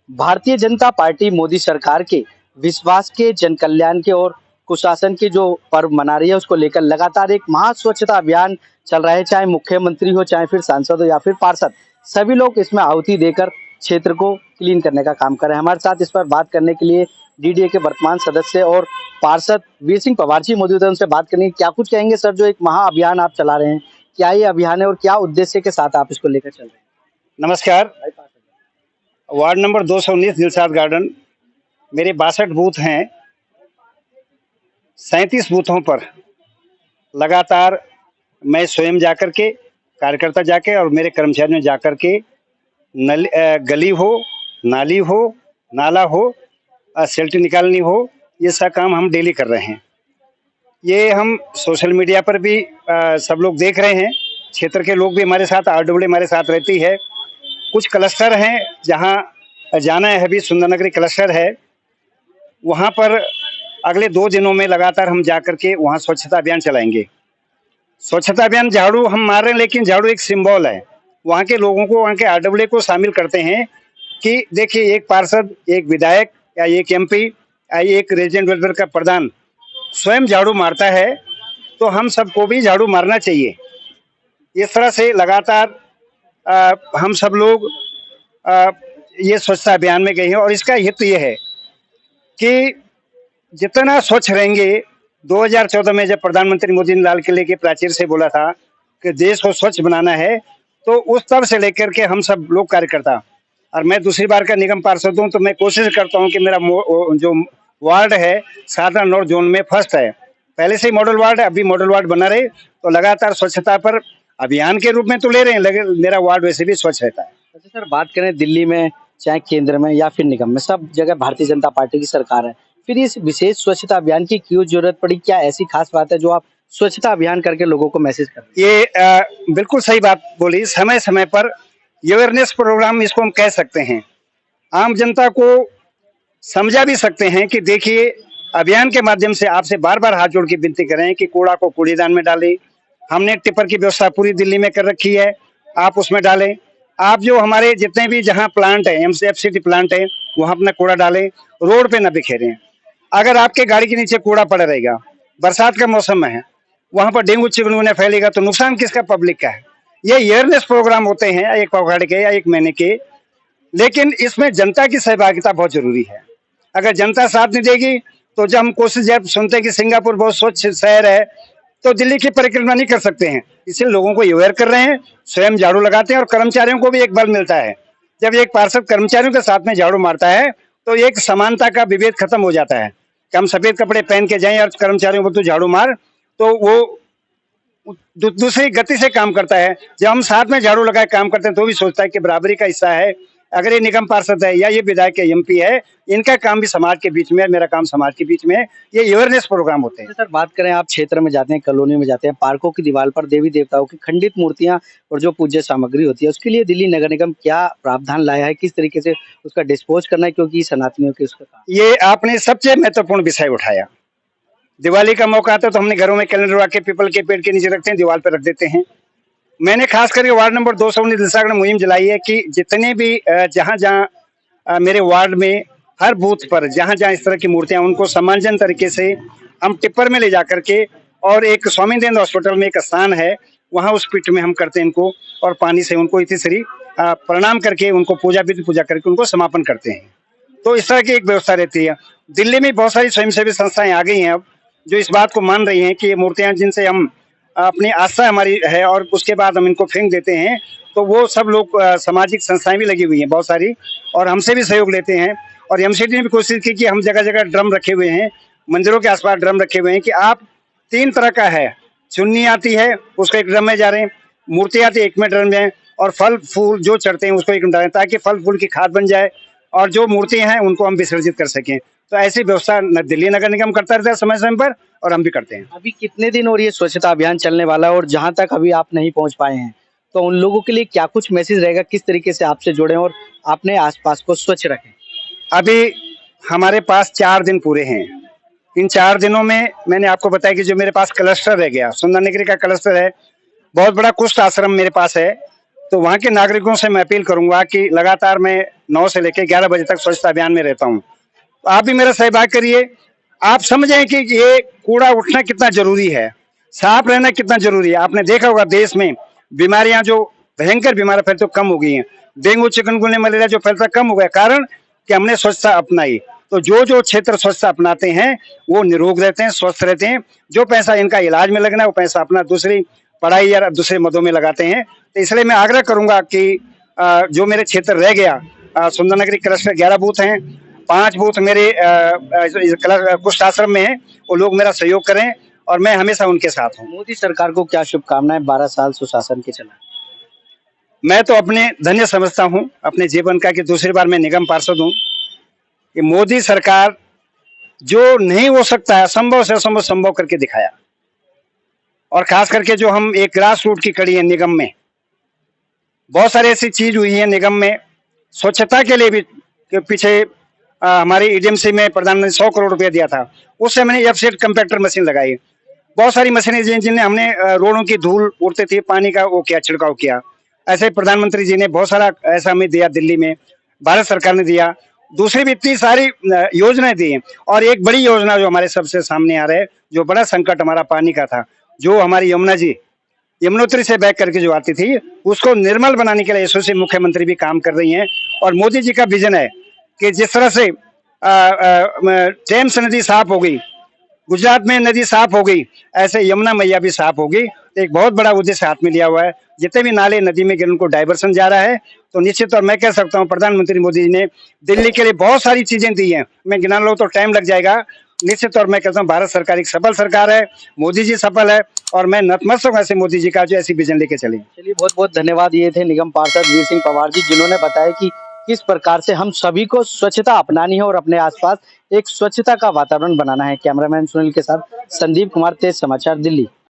Bharatiya Janata party Modi सरकार के विश्वास के, जन कल्याण के और कुशासन के जो पर्व मना रही है, उसको लेकर लगातार एक महा स्वच्छता अभियान चल रहा है। चाहे मुख्यमंत्री हो, चाहे फिर सांसद हो या फिर पार्षद, सभी लोग इसमें आहुति देकर क्षेत्र को क्लीन करने का काम कर रहे हैं। हमारे साथ इस पर बात करने के लिए डीडीए के वर्तमान सदस्य और पार्षद वीर सिंह पवार जी मौजूद है। उनसे बात करनी, क्या कुछ कहेंगे सर, जो एक महा अभियान आप चला रहे हैं, क्या ये अभियान है और क्या उद्देश्य के साथ आप इसको लेकर चल रहे हैं? नमस्कार। वार्ड नंबर 219 दिलशाद गार्डन, मेरे 62 बूथ हैं। 37 बूथों पर लगातार मैं स्वयं जाकर के, कार्यकर्ता जाके और मेरे कर्मचारियों जाकर के गली हो, नाली हो, नाला हो, सेल्टी निकालनी हो, ये सब काम हम डेली कर रहे हैं। ये हम सोशल मीडिया पर भी सब लोग देख रहे हैं। क्षेत्र के लोग भी हमारे साथ, आरडब्ल्यू हमारे साथ रहती है। कुछ क्लस्टर हैं जहां जाना है, अभी सुंदरनगरी क्लस्टर है, वहां पर अगले 2 दिनों में लगातार हम जाकर के वहां स्वच्छता अभियान चलाएंगे। स्वच्छता अभियान झाड़ू हम मार रहे हैं, लेकिन झाड़ू एक सिंबल है। वहां के लोगों को, वहां के आरडब्ल्यू को शामिल करते हैं कि देखिए, एक पार्षद, एक विधायक या एक एमपी या एक रेजिडेंट वेलफेयर का प्रधान स्वयं झाड़ू मारता है, तो हम सबको भी झाड़ू मारना चाहिए। इस तरह से लगातार हम सब लोग ये स्वच्छता अभियान में गए हैं और इसका हित ये है कि जितना स्वच्छ रहेंगे। 2014 में जब प्रधानमंत्री मोदी ने लाल किले के प्राचीर से बोला था कि देश को स्वच्छ बनाना है, तो उस तब से लेकर के हम सब लोग कार्यकर्ता, और मैं दूसरी बार का निगम पार्षद हूँ, तो मैं कोशिश करता हूँ कि मेरा जो वार्ड है साधना नॉर्थ जोन में फर्स्ट है। पहले से ही मॉडल वार्ड है, अभी मॉडल वार्ड बना रहे, तो लगातार स्वच्छता पर अभियान के रूप में तो ले रहे हैं, लेकिन मेरा वार्ड वैसे भी स्वच्छ रहता है। अच्छा सर, बात करें दिल्ली में, चाहे केंद्र में या फिर निगम में, सब जगह भारतीय जनता पार्टी की सरकार है। फिर इस विशेष स्वच्छता अभियान की क्यों जरूरत पड़ी? क्या ऐसी खास बात है जो आप स्वच्छता अभियान करके लोगों को मैसेज कर रहे हैं? ये बिल्कुल सही बात बोली। समय समय पर अवेयरनेस प्रोग्राम, इसको हम कह सकते हैं, आम जनता को समझा भी सकते हैं कि देखिए, अभियान के माध्यम से आपसे बार बार हाथ जोड़ के विनती कर रहे हैं कि कूड़ा को कूड़ेदान में डालें। हमने टिपर की व्यवस्था पूरी दिल्ली में कर रखी है, आप उसमें डालें। आप जो हमारे जितने भी जहां प्लांट है, एफसीटी प्लांट है, वहां अपना कूड़ा डालें, रोड पे न बिखेरें। अगर आपके गाड़ी के नीचे कूड़ा पड़ा रहेगा, बरसात का मौसम है, वहां पर डेंगू चिकनगुनिया फैलेगा, तो नुकसान किसका? पब्लिक का है। ये अवेयरनेस प्रोग्राम होते हैं एक पखवाड़े के या 1 महीने के, लेकिन इसमें जनता की सहभागिता बहुत जरूरी है। अगर जनता साथ नहीं देगी, तो जब हम कोशिश जब सुनते हैं कि सिंगापुर बहुत स्वच्छ शहर है, तो दिल्ली की परिक्रमा नहीं कर सकते हैं। इसलिए लोगों को अवेयर कर रहे हैं, स्वयं झाड़ू लगाते हैं और कर्मचारियों को भी एक बल मिलता है। जब एक पार्षद कर्मचारियों के साथ में झाड़ू मारता है, तो एक समानता का विभेद खत्म हो जाता है कि हम सफेद कपड़े पहन के जाएं और कर्मचारियों को तू झाड़ू मार, तो वो दूसरी गति से काम करता है। जब हम साथ में झाड़ू लगाए काम करते हैं, तो भी सोचता है कि बराबरी का हिस्सा है। अगर ये निगम पार्षद है या ये विधायक है, एमपी है, इनका काम भी समाज के बीच में है, मेरा काम समाज के बीच में है। ये अवेयरनेस प्रोग्राम होते हैं। सर, बात करें, आप क्षेत्र में जाते हैं, कॉलोनी में जाते हैं, पार्कों की दीवार पर देवी देवताओं की खंडित मूर्तियां और जो पूज्य सामग्री होती है, उसके लिए दिल्ली नगर निगम क्या प्रावधान लाया है? किस तरीके से उसका डिस्पोज करना है, क्योंकि सनातनियों के उसका काम। ये आपने सबसे महत्वपूर्ण विषय उठाया। दिवाली का मौका आता है तो हमने घरों में कैलेंडर रख के पीपल के पेड़ के नीचे रखते हैं, दीवार पर रख देते हैं। मैंने खास करके वार्ड नंबर 219 दिलशाद में मुहिम चलाई है कि जितने भी जहां जहां मेरे वार्ड में हर बूथ पर जहां जहां इस तरह की मूर्तियां, उनको सम्मानजनक तरीके से हम टिप्पर में ले जाकर के, और एक स्वामी दयानंद हॉस्पिटल में एक स्थान है, वहां उस पिट में हम करते हैं इनको, और पानी से उनको इतनी प्रणाम करके, उनको पूजा करके उनको समापन करते हैं। तो इस तरह की एक व्यवस्था रहती है। दिल्ली में बहुत सारी स्वयंसेवी संस्थाएं आ गई हैं अब, जो इस बात को मान रही हैं कि ये मूर्तियां जिनसे हम अपनी आस्था हमारी है, और उसके बाद हम इनको फेंक देते हैं, तो वो सब लोग, सामाजिक संस्थाएं भी लगी हुई हैं बहुत सारी, और हमसे भी सहयोग लेते हैं। और एमसीडी ने भी कोशिश की कि हम जगह जगह ड्रम रखे हुए हैं, मंदिरों के आसपास ड्रम रखे हुए हैं कि आप 3 तरह का है, चुन्नी आती है उसको एक ड्रम में जा रहे हैं, मूर्ति आती है 1 में ड्रम में, और फल फूल जो चढ़ते हैं उसको 1 में डालें, ताकि फल फूल की खाद बन जाए और जो मूर्तियां हैं उनको हम विसर्जित कर सकें। तो ऐसी व्यवस्था दिल्ली नगर निगम करता रहता है समय समय पर, और हम भी करते हैं। अभी कितने दिन और ये स्वच्छता अभियान चलने वाला है? और जहां तक अभी आप नहीं पहुंच पाए हैं, तो उन लोगों के लिए क्या कुछ मैसेज रहेगा? किस तरीके से आपसे जुड़े और अपने आसपास को स्वच्छ रखें? अभी हमारे पास 4 दिन पूरे हैं। इन 4 दिनों में मैंने आपको बताया कि जो मेरे पास क्लस्टर रह गया, सुंदरनगरी का क्लस्टर है, बहुत बड़ा कुष्ठ आश्रम मेरे पास है, तो वहाँ के नागरिकों से मैं अपील करूंगा कि लगातार मैं 9 से लेकर 11 बजे तक स्वच्छता अभियान में रहता हूँ, तो आप भी मेरा सहभाग करिए। आप समझें कि ये कूड़ा उठना कितना जरूरी है, साफ रहना कितना जरूरी है। आपने देखा होगा देश में बीमारियां जो भयंकर बीमारियां फैलती कम हो गई हैं, डेंगू चिकनगुनिया मलेरिया जो फैलता कम हो गया, कारण कि हमने स्वच्छता अपनाई। तो जो जो क्षेत्र स्वच्छता अपनाते हैं वो निरोग रहते हैं, स्वस्थ रहते हैं। जो पैसा इनका इलाज में लगना है वो पैसा अपना दूसरी पढ़ाई या दूसरे मदों में लगाते हैं। तो इसलिए मैं आग्रह करूंगा कि जो मेरे क्षेत्र रह गया, सुंदरनगरी क्लस्टर 11 बूथ हैं, 5 बूथ मेरे कुष्ठ आश्रम में है, वो लोग मेरा सहयोग करें और मैं हमेशा उनके साथ हूँ। मोदी सरकार को क्या शुभकामनाएं 12 साल सुशासन के चला? मैं तो अपने धन्य समझता हूँ अपने जीवन का कि दूसरी बार मैं निगम पार्षद हूँ, कि मोदी सरकार जो नहीं हो सकता है असंभव से असंभव संभव करके दिखाया। और खास करके जो हम एक ग्रास रूट की कड़ी है निगम में, बहुत सारी ऐसी चीज हुई है निगम में स्वच्छता के लिए भी, कि पीछे हमारी एजेंसी में प्रधानमंत्री 100 करोड़ रुपया दिया था, उससे मैंने एफसेट कंपैक्टर मशीन लगाई। बहुत सारी मशीनें जिनने हमने रोडों की धूल उड़ती थी पानी का वो किया, छिड़काव किया। ऐसे प्रधानमंत्री जी ने बहुत सारा ऐसा हमें दिया, दिल्ली में भारत सरकार ने दिया, दूसरी भी इतनी सारी योजनाएं दी हैं। और एक बड़ी योजना जो हमारे सबसे सामने आ रहा है, जो बड़ा संकट हमारा पानी का था, जो हमारी यमुना जी यमुनोत्री से बैक करके जो आती थी, उसको निर्मल बनाने के लिए यशस्वी मुख्यमंत्री भी काम कर रही हैं। और मोदी जी का विजन है कि जिस तरह से टेम्स नदी साफ हो गई, गुजरात में नदी साफ हो गई, ऐसे यमुना मैया भी साफ होगी। एक बहुत बड़ा उद्देश्य हाथ में लिया हुआ है। जितने भी नाले नदी में गिर उनको डाइवर्सन जा रहा है। तो निश्चित तौर मैं कह सकता हूँ प्रधानमंत्री मोदी जी ने दिल्ली के लिए बहुत सारी चीजें दी हैं, मैं गिना लो तो टाइम लग जाएगा। निश्चित तौर मैं कहता हूँ भारत सरकार एक सफल सरकार है, मोदी जी सफल है, और मैं नतमस्तक हूं ऐसे मोदी जी का जो ऐसी विजन लेके चले। चलिए, बहुत बहुत धन्यवाद। ये थे निगम पार्षद वीर सिंह पंवार जी, जिन्होंने बताया कि किस प्रकार से हम सभी को स्वच्छता अपनानी है और अपने आसपास एक स्वच्छता का वातावरण बनाना है। कैमरामैन सुनील के साथ संदीप कुमार, तेज समाचार, दिल्ली।